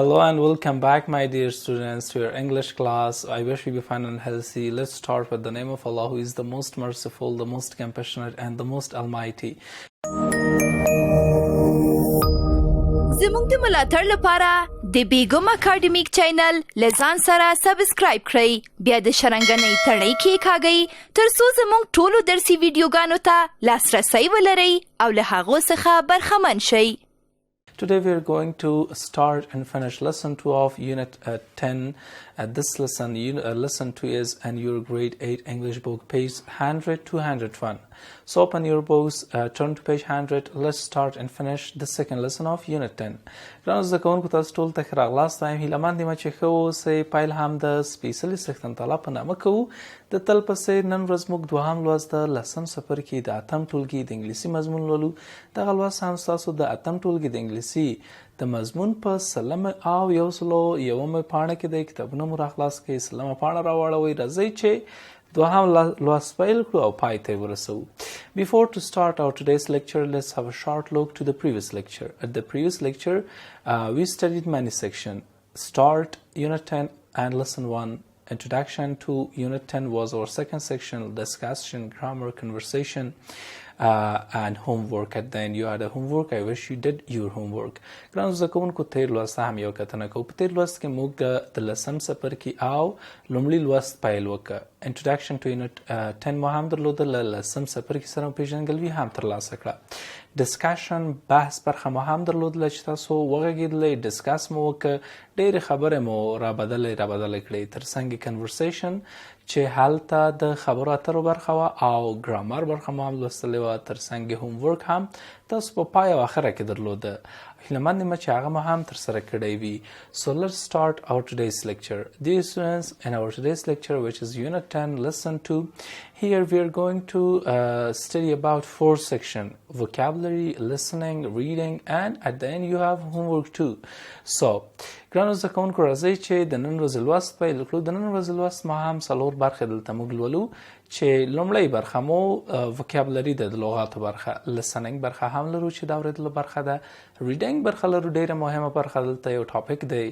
Hello and welcome back, my dear students, to your English class. I wish you be fine and healthy. Let's start with the name of Allah, who is the most merciful, the most compassionate, and the most almighty. زموږ د ملاتړ لپاره د بیګم اکاډمیک چینل لزان سره سبسکرایب کړئ، بیا د شرنګنۍ تڼۍ کېکاږئ ترڅو زموږ ټولو درسي ویډیوګانو ته لاسرسی ولرئ او له هغو څخه برخمن شئ. Today we are going to start and finish lesson 2 of unit 10. This lesson, lesson 2 is in your grade 8 English book, page 100 to 101. So open your books, turn to page 100. Let's start and finish the second lesson of unit 10. ګرانو زده کوونکو، تاسو ټول ته ښه راغلاست وایم. هیله مند یم چې ښه اوسئ. پیل هم د سپېڅلي څښتن تعالی په نامه کوو. د تل په څېر نن ورځ موږ دوهم لوست د لسم څپرکي د اتم ټولګي د انګلیسي مضمون لولو. دغه لوست هم ستاسو د اتم ټولګي د انګلیسي د مضمون په سلمه او 101 پاڼه کې د کتابونو مو راخلاص کړئ. سلمه پاڼه راواړوئ. راځئ چې دوهم لوست پیل کړو او پای ته ورسوو. Before to start our today's lecture, let's have a short look to the previous lecture. At the previous lecture, we studied many sections. Start, Unit 10 and Lesson 1. Introduction to Unit 10 was our second section, discussion, grammar, conversation, and homework. At the end, you had a homework. I wish you did your homework. ګرانو زده کوونکو، تېر لوست هم یو کتنه کوو. په تېر لوست کې موږ د لسم څپرکي او لومړي لوست پیل وکړه. Introduction to Unit 10 مو هم درلوده. له لسم څپرکي سره مو پیژندګلوي هم ترلاسه کړه. ډسکشن بحث برخه مو هم درلودله چې تاسو وغږېدلئ، ډسکس مو وکړه، ډېرې خبرې مو رابدلې کړې. ترڅنګ کنورسیشن چې هلته د خبرو اترو برخه وه او ګرامر برخه مو هم لوستلې وه. ترڅنګ هومورک هم تاسو په پای او اخره کې درلوده. هیله مند یم چې هغه مو هم ترسره کړی وي. So let's start our today's lecture. Dear students, in our today's lecture, which is Unit 10, Lesson 2, here we are going to study about 4 sections: vocabulary, listening, reading, and at the end you have homework too. So ګرانو زده کوونکو، راځئ چې د نن ورځې لوست پیل کړو. د نن ورځې لوست ما هم 4 برخې دلته موږ لولو، چې لومړی برخه مو vocabulary ده، د لغاتو برخه. listening برخه هم لرو چې د اورېدلو برخه ده. reading برخه لرو، ډېره مهمه برخه. دلته یو ټاپک دی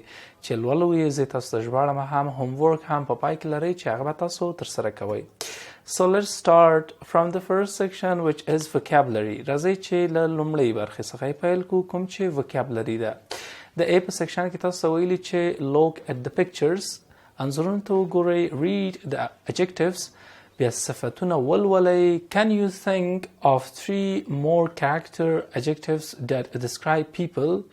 چې لولو یې زه تاسو ته ژباړم. هم homework هم په پای کې لرئ چې هغه به تاسو ترسره کوئ. So let's start from the first section, which is vocabulary. راځئ چې له لومړۍ برخې څخه یې پیل کړو، کوم چې vocabulary ده. د A په سیکشن کې تاسو ویلي چې look at the pictures، انځورونو ته وګورئ. read the adjectives، بیا صفتونه ولولئ. can you think of 3 more character adjectives that describe people؟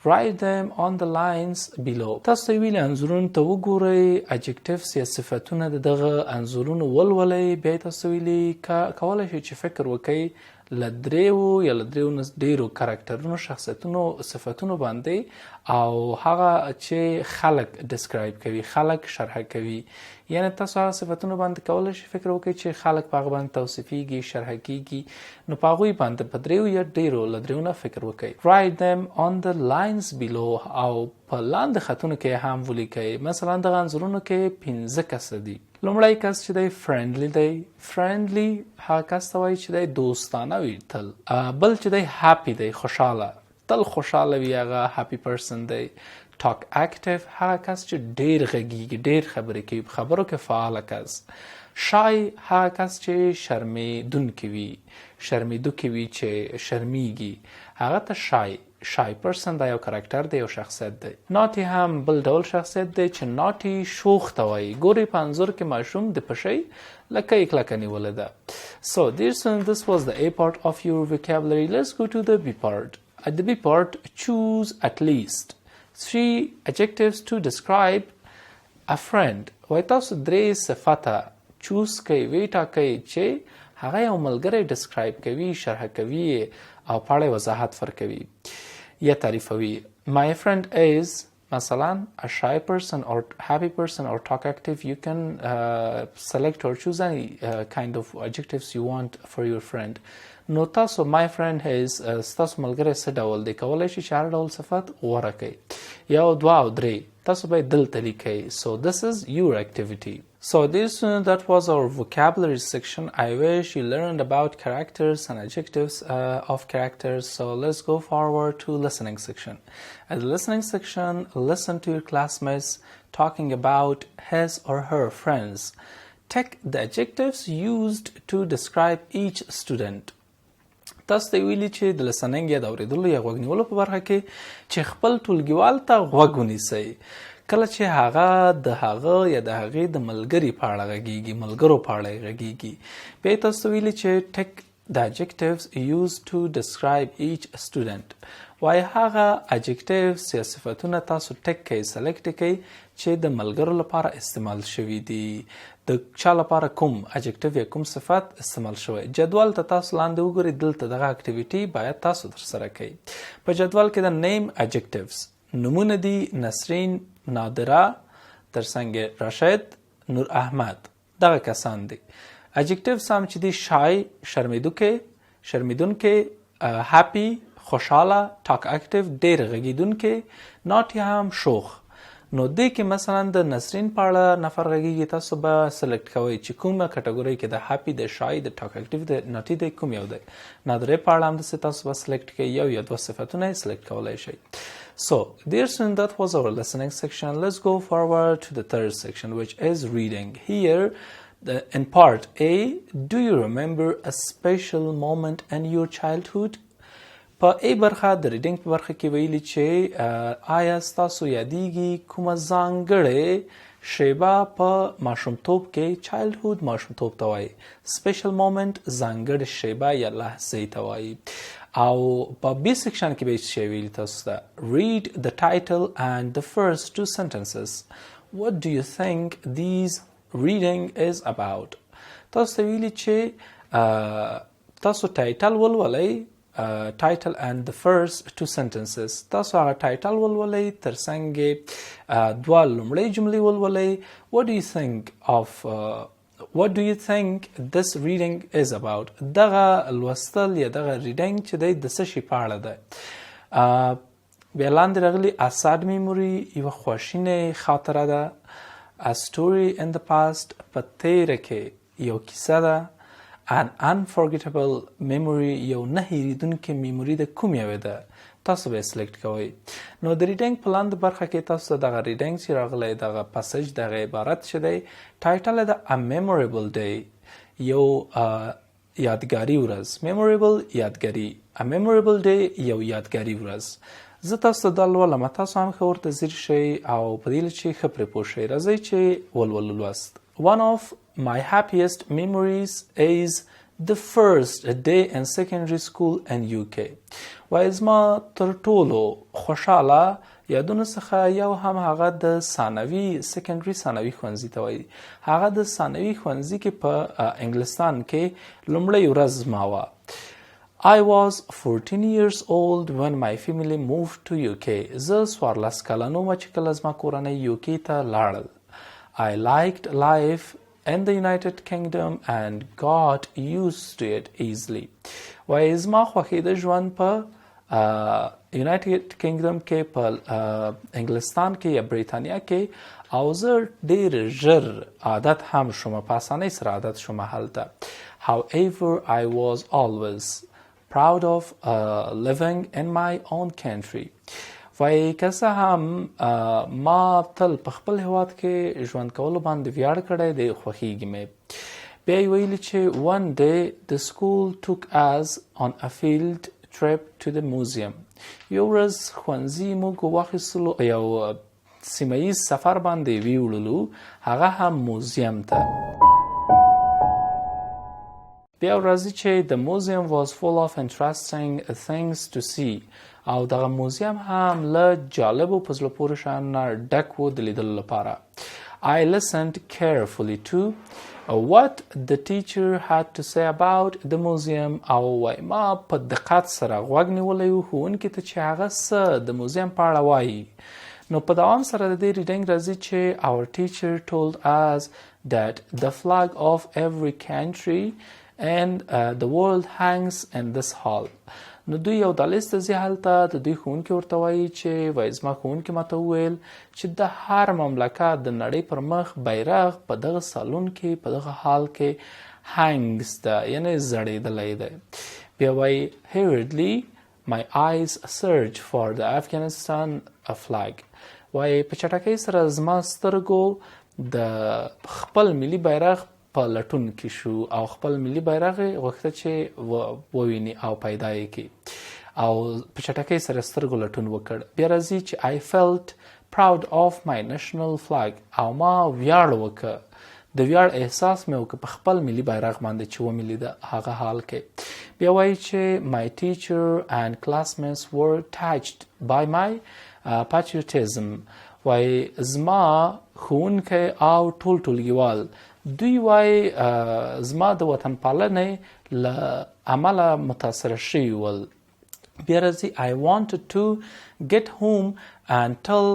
write them on the lines below. تاسو ویلي انځورونو ته وګورئ، adjectives یا صفتونه د دغه انځورونو ولولئ. بیا تاسو ویلي کولی شئ چې فکر وکړئ له 3 یا له 3 نه ډېرو کرکټرونو، شخصیتونو، صفتونو باندې، او هغه چې خلک ډسکرایب کوي، خلک شرحه کوي. یعنې تاسو هغه صفتونو باندې کولی شئ فکر وکړئ چې خلک په هغه باندې توصیفیږي، شرحه کیږي. نو په هغوی باندې په 3 یا ډېرو له 3 نه فکر وکړئ. write them on the lines below، او په لاندې خطونو کې هم ولیکئ. مثلا دغه انځورونو کې 5 کسه دي. لومړی کس چې دی فرینډلی دی. فرینډلی هغه کس ته وایي چې دی دوستانه وي تل. بل چې دی هاپي دی، خوشحاله، تل خوشحاله وي، هغه هاپي پرسن دی. ټاک اکټیو هغه کس چې ډېر غږیږي، ډېر خبرې کوي، په خبرو کې فعاله کس. شای هغه کس چې شرمېدونکی وي، شرمېدونکی وي چې شرمیږي، هغه ته شای پرسن دا یو کرکټر دی، یو شخصیت دی. ناټي هم بل ډول شخصیت دی چې ناټي شوخ ته وایي. ګورئ په انځور کې ماشوم د پښۍ لکه یې کلکه نیولې ده. So dear students, this was the A part of your vocabulary. Let's go to the B part. At the B part, choose at least 3 adjectives to describe a friend. وایي تاسو 3 صفته چوز کوئ، وټاکئ چې هغه یو ملګری ډسکرایب کوي، شرحه کوي او په اړه وضاحت ورکوي یا تعریفوي. My friend is مثلا a shy person or happy person or talk active. You can select or choose any kind of adjectives you want for your friend. نو تاسو my friend is ستاسو ملګری څه ډول دی، کولی شئ چې هر ډول صفت غوره کړئ، 1 2 او 3. تاسو باید دلته لیکئ. So this is your activity. So dear students, that was our vocabulary section. I wish you learned about characters and adjectives of characters. So let's go forward to listening section. At the listening section, listen to your classmates talking about his or her friends. Take the adjectives used to describe each student. تاسو ته ویلي چې د لسننګ یا د اورېدلو یا غوږ نیولو په برخه کې چې خپل ټولګیوال ته غوږ ونیسئ. کله چې هغه د هغه یا د هغې د ملګري په اړه غږیږي، ملګرو په اړه یې غږیږي، بیا یې تاسو ته ویلي چې ټیک the adjectives used to describe each student. وایي هغه adjectives یا صفتونه تاسو ټیک کئ، سلیکټ کئ چې د ملګرو لپاره استعمال شوي دي. د چا لپاره کوم adjective یا کوم صفت استعمال شوی. جدول ته تاسو لاندې وګورئ، دلته دغه اکټیویټي باید تاسو ترسره کئ. په جدول کې د name adjectives نومونه دي: نسرین، نادره، ترڅنګ راشد، نور احمد. دغه کسان دي. adjectives هم چې دي: شای، شرمیدونکې، happy، خوشحاله، talk active، ډېر غږیدونکې، naughty هم شوخ. نو دې کې مثلا د نسرین په اړه نفر غږیږي، تاسو به سلیکټ کوئ چې کومه کټګورۍ کې د هاپي، د شای، د ټاک اکټیو، د ناټي دی کوم یو دی. نادرې په اړه همداسې تاسو به سلیکټ کوئ، یو یا دوه صفتونه یې سلیکټ کولی شئ. So, dear students, that was our listening section. Let's go forward to the third section, which is reading. Here, in part A, do you remember a special moment in your childhood? په ای برخه د ریډینګ په برخه کې ویلي چې آیا ستاسو یادیږي کومه ځانګړې شیبه په ماشومتوب کې؟ چایلډهود ماشومتوب ته وایي، سپیشل مومنت ځانګړې شیبه یا لحظې ته وایي. او په بی سیکشن کې به یې څه ویلي تاسو ته؟ read the title and the first two sentences. What do you think this reading is about? تاسو ته ویلي چې تاسو ټایټل ولولئ، title and the first two sentences. تاسو هغه ټایټل ولولئ، ترڅنګ دوه لومړۍ جملې ولولئ. What do you think this reading is about? دغه لوستل یا دغه ریډینګ چې دی د څه شي په اړه دی؟ بیا لاندې راغلي a sad memory، یوه خواشینې خاطره ده. a story in the past، په تیره کې یو کیسه ده. an unforgettable memory، یو نه هیریدونکې میموري د کوم یوې ده؟ تاسو به یې سلیکټ کوئ. نو د ریډینګ په لاندې برخه کې تاسو دغه ریډینګ چې راغلی، دغه پسج، دغه عبارت چې دی ټایټل د a memorable day، یو یادګاري ورځ. memorable یادګاري، a memorable day یو یادګاري ورځ. زه تاسو ته دا لولم، تاسو هم ښه ورته ځیر شئ او په دې چې ښه پرې پوه شئ. راځئ چې ولولو لوست. One of my happiest memories is the first day in secondary school in UK. وایي زما تر ټولو خوشحاله یادونو څخه یو هم هغه د ثانوي، سیکنډري ثانوي ښوونځي ته وایي. هغه د ثانوي ښوونځي کې په انګلستان کې لومړۍ ورځ زما وه. I was 14 years old when my family moved to UK. زه 14 کلن وم چې کله زما کورنۍ UK ته لاړل. I liked life in the United Kingdom and got used to it easily. وایي زما خوښېده ژوند په یونایټډ کینګډم کې، په انګلستان کې یا بریتانیا کې، او زه ډېر ژر عادت هم شوم، په اسانۍ سره عادت شوم هلته. However, I was always proud of living in my own country. وایي که څه هم ما تل په خپل هیواد کې ژوند کولو باندې ویاړ کړی دی، خوښیږي مې. بیا یې ویلي چې one day the school took us on a field trip to the museum. یو ورځ ښوونځي موږ واخیستلو، یو سیمه ییز سفر باندې ویوړلو، هغه هم موزیم ته. بیا راځي چې the museum was full of interesting things to see. او دغه موزیم هم له جالبو په زړه پورې شیانو نه ډک و د لیدلو لپاره. I listened carefully to what the teacher had to say about the museum. او وایي ما په دقت سره غوږ نیولی و ښوونکي ته چې هغه څه د موزیم په اړه وایي. نو په دوام سره د دې ریډینګ راځي چې our teacher told us that the flag of every country and the world hangs in this hall. نو دوی یو دهلیز ته ځي، هلته د دوی ښوونکي ورته وایي چې وایي زما ښوونکي ماته وویل چې د هر مملکت د نړۍ پر مخ بیرغ په دغه سالون کې په دغه حال کې هنګز ده، یعنې ځړېدلی دی. بیا وایي hurriedly my eyes search for the Afghanistan flag. وایي په چټکۍ سره زما سترګو د خپل ملي بیرغ په لټون کې شو او خپل ملي بیرغ یې غوښته چې وویني او پیدا یې کړي او په چټکۍ سره سترګو لټون وکړ. بیا راځي چې I felt proud of my national flag او ما ویاړ وکړ، د ویاړ احساس مې وکړ په خپل ملي بیرغ باندې چې ومې لیده هغه حال کې. بیا وایي چې my teacher and classmates were touched by my patriotism. وایي زما ښوونکی او ټول ټولګیوال دوی وایي زما د وطن پالنې له امله متاثره شوي ول. بیا راځي I wanted to get home and tell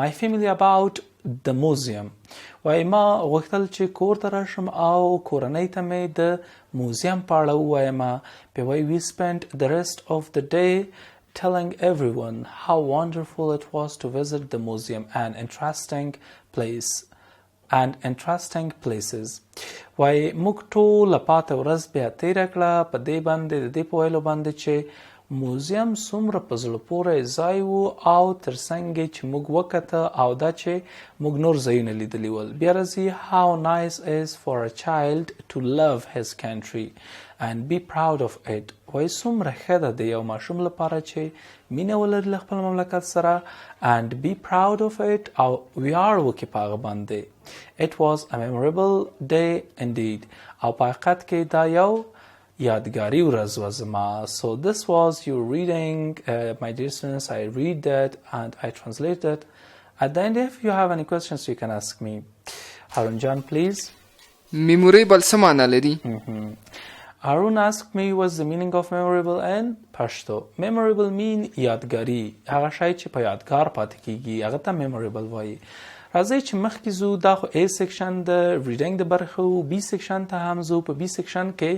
my family about the museum. وایي ما غوښتل چې کور ته راشم او کورنۍ ته مې د موزیم په اړه ووایم. بیا وایي we spent the rest of the day telling everyone how wonderful it was to visit the museum and interesting places. وایي موږ ټوله پاته ورځ بیا تېره کړه په دې باندې د دې په ویلو باندې چې موزیم څومره په زړه پورې ځای و او تر څنګ چې موږ وکته او دا چې موږ نور ځایونه لیدلي ول. بیا راځي how nice is for a child to love his country and be proud of it. وایي څومره ښه ده د یو ماشوم لپاره چې مینه ولري له خپل مملکت سره and be proud of it او ویاړ وکړي په هغه باندې. It was a memorable day indeed. او په حقیقت کې دا یو یادګاري ورځ وه زما. So this was your reading, my dear students. I read that and I translate that. At the end, if you have any questions, you can ask me. Harun Jan, please. Memorable څه معنی لري؟ Harun asked me what's the meaning of memorable in Pashto. Memorable mean یادګاري، هغه شی چې په یادګار پاتې کیږي هغه ته memorable وایي. راځئ چې مخکې ځو، دا خو A سیکشن د ریډینګ د برخه و. B سیکشن ته هم ځو. په B سیکشن کې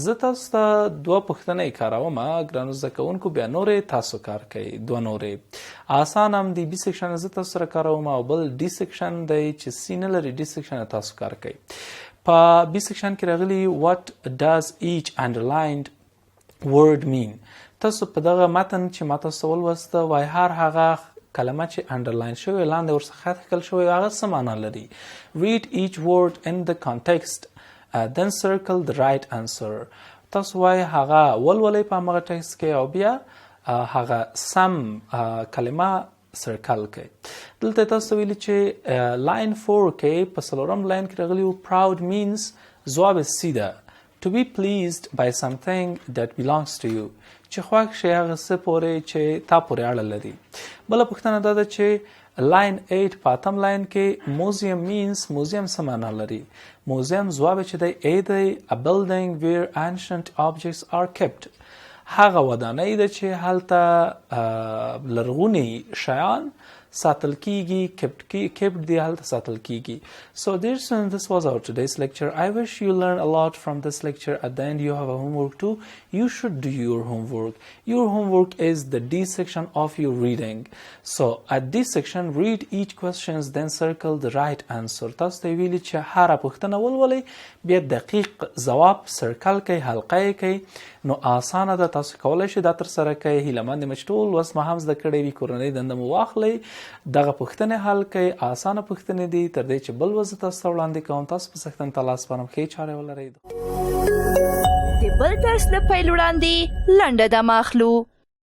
زه تاسو ته دوه پوښتنې کاروم، ګرانو زده کوونکو، بیا نورې تاسو کار کوئ. دوه نورې آسان هم دی. B سیکشن زه تاسو سره کاروم او بل D سیکشن دی چې C نه لري. D سیکشن تاسو کار کوئ. په B سیکشن کې راغلي what does each underlined word mean. تاسو په دغه متن چې ما تاسو ولوسته وایي هر هغه کلمه چې انډرلاین شوی لاندې ورڅخه خط کړل شوی هغه څه معنا لري. read each word in the context then circle the right answer. تاسو وایي هغه ولولئ په همغه ټکسټ کې او بیا هغه سم کلمه سرکل کړئ. دلته تاسو ویلي چې لاین 4 کې په څلورم لاین کې راغلي و proud means ځواب C ده. to be pleased by something that belongs to you. چې خوښ شي هغه څه پورې چې تا پورې اړه لري. بله پوښتنه دا ده چې لاین 8 په اتم لاین کې موزیم means موزیم څه معنا لري. موزیم ځواب چې دی A دی. a building where ancient objects are kept. هغه ودانۍ ده چې هلته لرغوني شیان ساتل کیږي، kept دی هلته ساتل کیږي. So dear students, this was our today's lecture. I wish you learn a lot from this lecture. At the end you have a homework too. You should do your homework. Your homework is the D section of your reading. So at this section read each questions then circle the right answer. تاسو ته ویلي چې هره پوښتنه ولولئ بیا دقیق ځواب سرکل کړئ، حلقه یې کړئ. نو آسانه ده، تاسو کولی شئ دا ترسره کړئ. هیله مند یم چې ټول اوس مو هم زده کړی وي. کورنۍ دنده مو واخلئ، دغه پوښتنې حل کړئ. آسانه پوښتنې دي. تر دې چې بل وزه تاسو ته وړاندې کوم، تاسو په سختن ته لاس سپارم. ښې چارې ولرئ. د بل درس له پیل وړاندې لنډه دمه اخلو.